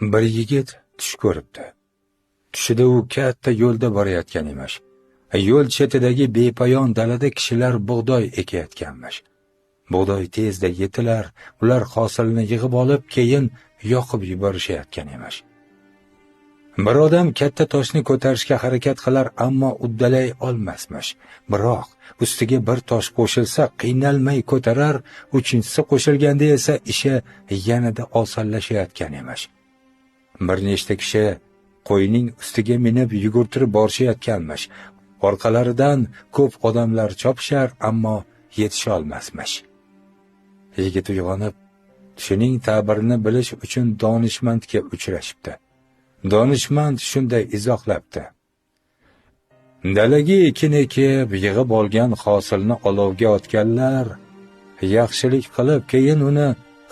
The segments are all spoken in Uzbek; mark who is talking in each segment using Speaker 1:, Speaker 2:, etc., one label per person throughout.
Speaker 1: Bir yigit tush ko'ribdi. Tushida u katta yo'lda borayotgan emish. Yo'l chetidagi bepoyon dalada kishilar bug'doy ekayotganmish. Bug'doy tezda yetilar, ular hosilni yig'ib olib, keyin yoqib yuborishayotgan emish. Bir odam katta toshni ko'tarishga harakat qilar, ammo uddalay olmasmish. Biroq ustiga bir tosh qo'shilsa qiynalmay ko'tarar, uchinchisi qo'shilganda esa ishi yanada osonlashayotgan emish. Bir nechta kishi qo'yning ustiga minib yugurtirib borishayotganmish. Orqalaridan ko'p odamlar chopishar, ammo yetisha olmasmish. Yigit uyg'onib, tushining ta'birini bilish uchun donishmandga uchrashibdi. Donishmand shunday izohlabdi: dalaga ekin ekib, yig'ib olgan hosilni olovga otganlar yaxshilik qilib, keyin uni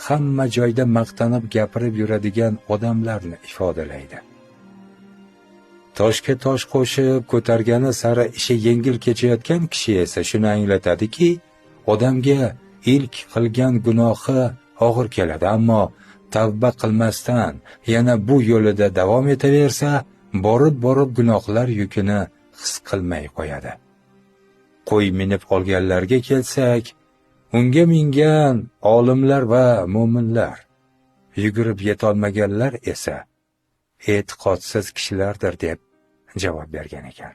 Speaker 1: hamma joyda maqtanib gapirib yuradigan odamlarni ifodalaydi. Toshga tosh qo'shib ko'targani sari ishi yengil kechayotgan kishi esa shuni anglatadiki, odamga ilk qilgan gunohi og'ir keladi, ammo tavba qilmasdan yana bu yo'lida davom etaversa, borib gunohlar yukini his qilmay qo'yadi. Qo'y minib olganlarga kelsak, unga mingan olimlar va mo'minlar, yugurib yetolmaganlar esa e'tiqodsiz kishilardir deb javob bergan ekan.